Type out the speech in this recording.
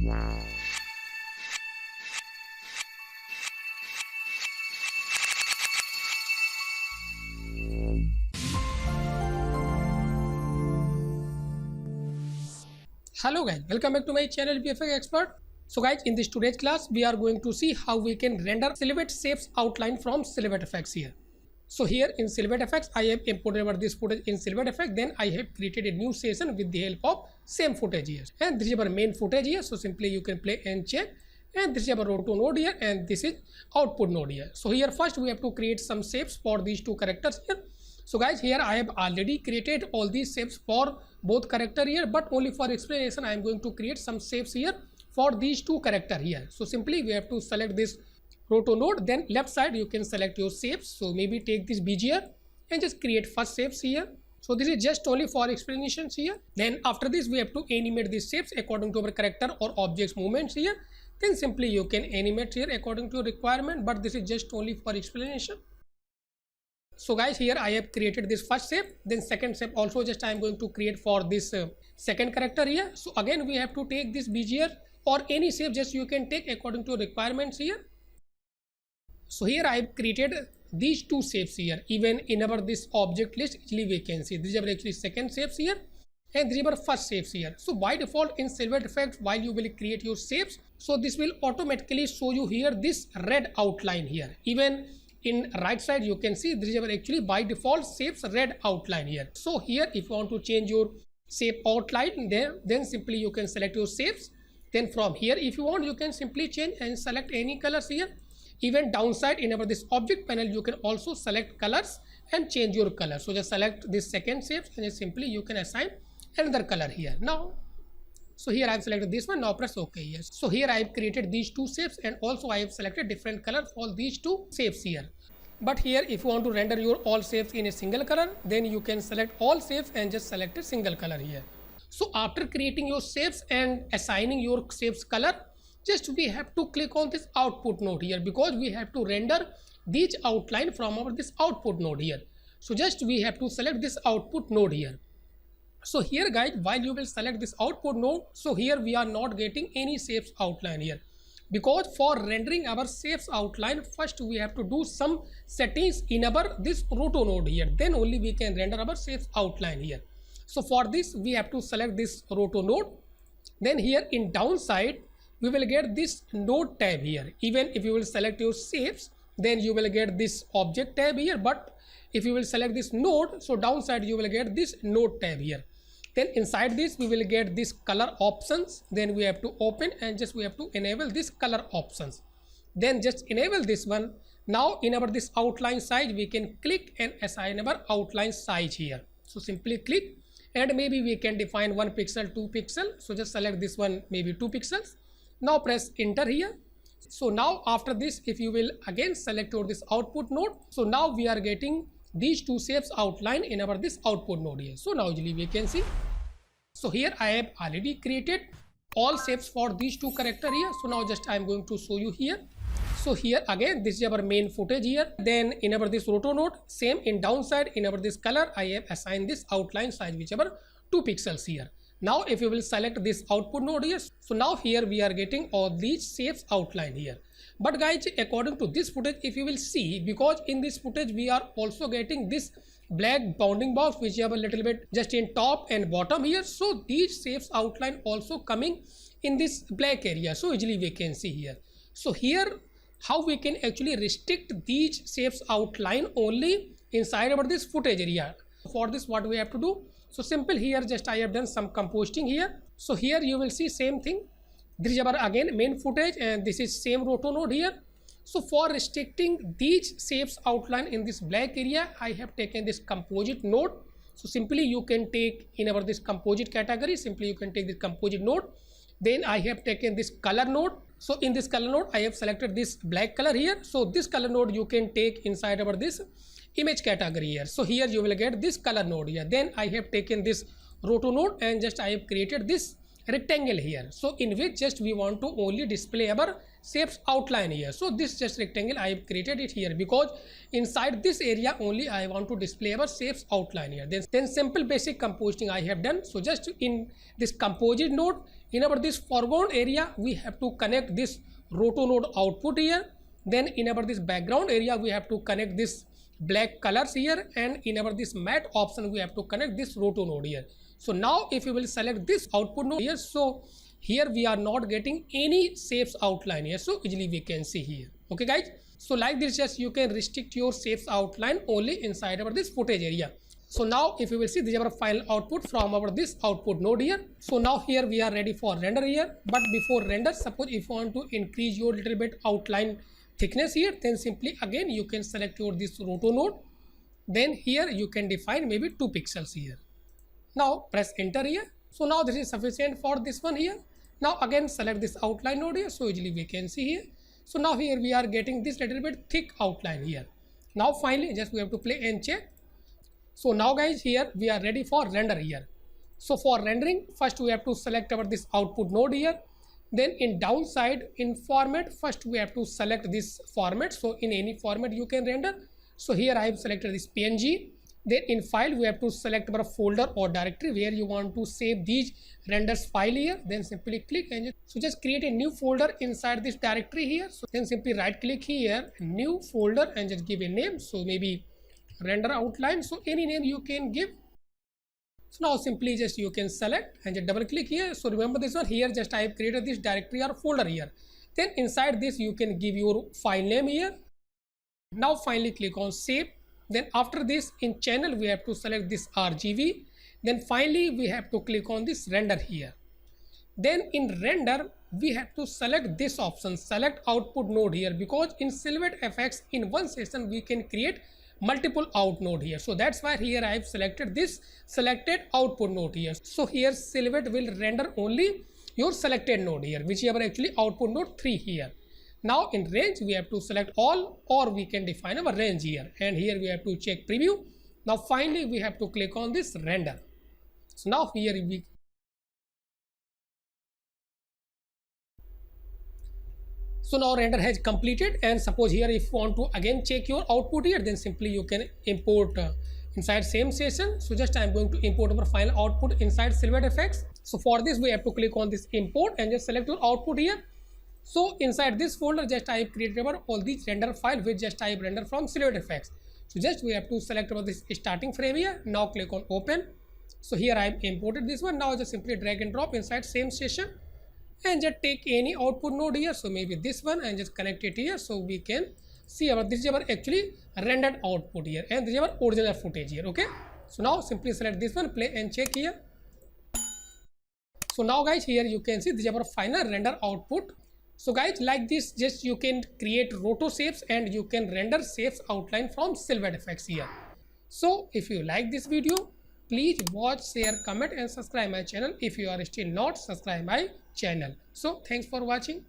Hello guys, welcome back to my channel VFX Expert. So guys, in this today's class we are going to see how we can render silhouette shapes outline from Silhouette FX here. So here in Silhouette FX I have imported this footage in Silhouette FX, then I have created a new session with the help of same footage here, and this is our main footage here. So simply you can play and check, and this is our roto node here, and this is output node here. So here first we have to create some shapes for these two characters here. So guys, here I have already created all these shapes for both character here, but only for explanation I am going to create some shapes here for these two character here. So simply we have to select this roto node, then left side you can select your shapes. So maybe take this Bezier and just create first shapes here. So this is just only for explanations here. Then after this we have to animate these shapes according to our character or objects movements here. Then simply you can animate here according to your requirement, but this is just only for explanation. So guys, here I have created this first shape, then second shape also just I am going to create for this second character here. So again we have to take this Bezier or any shape, just you can take according to requirements here. So here I have created these two shapes here. Even in our this object list easily we can see these are actually second shapes here, and these are first shapes here. So by default in Silhouette FX, while you will create your shapes, so this will automatically show you here this red outline here. Even in right side you can see this is actually by default shapes red outline here. So here if you want to change your shape outline, then simply you can select your shapes. Then from here if you want you can simply change and select any colors here. Even downside in our this object panel you can also select colors and change your color. So just select this second shape and just simply you can assign another color here. Now so here I have selected this one, now press OK. Yes. So here I have created these two shapes, and also I have selected different color for these two shapes here. But here if you want to render your all shapes in a single color, then you can select all shapes and just select a single color here. So after creating your shapes and assigning your shapes color, just we have to click on this output node here, because we have to render these outline from our this output node here. So just we have to select this output node here. So here guys, while you will select this output node, so here we are not getting any shapes outline here, because for rendering our shapes outline first we have to do some settings in our this roto node here, then only we can render our shapes outline here. So for this we have to select this roto node, then here in downside we will get this node tab here. Even if you will select your shapes, then you will get this object tab here, but if you will select this node, so downside you will get this node tab here. Then inside this we will get this color options, then we have to open and just we have to enable this color options, then just enable this one. Now in our this outline size we can click and assign our outline size here. So simply click and maybe we can define 1 pixel, 2 pixel. So just select this one, maybe 2 pixels. Now press enter here. So now after this if you will again select your this output node, so now we are getting these two shapes outline in our this output node here. So now usually we can see. So here I have already created all shapes for these two character here. So now just I am going to show you here. So here again this is our main footage here. Then in our this roto node, same in downside in our this color I have assigned this outline size whichever 2 pixels here. Now if you will select this output node here, so now here we are getting all these shapes outline here. But guys, according to this footage if you will see, because in this footage we are also getting this black bounding box which have a little bit just in top and bottom here. So these shapes outline also coming in this black area, so easily we can see here. So here how we can actually restrict these shapes outline only inside our this footage area. For this what we have to do, so simple here just I have done some compositing here. So here you will see same thing, this is our again main footage and this is same roto node here. So for restricting these shapes outline in this black area I have taken this composite node. So simply you can take in our this composite category, simply you can take this composite node. Then I have taken this color node. So in this color node I have selected this black color here. So this color node you can take inside our this image category here. So here you will get this color node here. Then I have taken this roto node and just I have created this rectangle here, so in which just we want to only display our shapes outline here. So this just rectangle I have created it here because inside this area only I want to display our shapes outline here. Then simple basic compositing I have done. So just in this composite node, in our this foreground area we have to connect this roto node output here. Then in our this background area we have to connect this black colors here, and in our this matte option we have to connect this roto node here. So now if you will select this output node here, so here we are not getting any shapes outline here, so easily we can see here. Okay guys, so like this just you can restrict your shapes outline only inside our this footage area. So now if you will see, this is our final output from our this output node here. So now here we are ready for render here, but before render, suppose if you want to increase your little bit outline thickness here, then simply again you can select your this roto node. Then here you can define maybe 2 pixels here. Now press enter here. So now this is sufficient for this one here. Now again select this outline node here, so easily we can see here. So now here we are getting this little bit thick outline here. Now finally just we have to play and check. So now guys, here we are ready for render here. So for rendering, first we have to select our this output node here. Then in downside, in format, first we have to select this format. So in any format you can render. So here I have selected this PNG. Then in file we have to select our folder or directory where you want to save these renders file here. Then simply click and just create a new folder inside this directory here. So then simply right click here, new folder, and just give a name. So maybe render outline, so any name you can give. So now simply just you can select and just double click here. So remember this one here, just I have created this directory or folder here. Then inside this you can give your file name here. Now finally click on save. Then after this, in channel we have to select this RGB. Then finally we have to click on this render here. Then in render we have to select this option, select output node here, because in Silhouette FX in one session we can create multiple out node here. So that's why here I have selected this selected output node here. So here Silhouette will render only your selected node here, whichever actually output node 3 here. Now in range we have to select all, or we can define our range here, and here we have to check preview. Now finally we have to click on this render. So now here we So now render has completed, and suppose here if you want to again check your output here, then simply you can import inside same session. So just I am going to import our final output inside Silhouette FX. So for this we have to click on this import and just select your output here. So inside this folder just I have created our all these render file which just I have render from Silhouette FX. So just we have to select about this starting frame here. Now click on open. So here I have imported this one. Now just simply drag and drop inside same session and just take any output node here. So maybe this one, and just connect it here, so we can see our this is our actually rendered output here, and this is our original footage here. Okay, so now simply select this one, play and check here. So now guys, here you can see this is our final render output. So guys, like this just you can create roto shapes and you can render shapes outline from Silhouette FX here. So if you like this video, please watch, share, comment and subscribe my channel if you are still not subscribed my channel. So thanks for watching.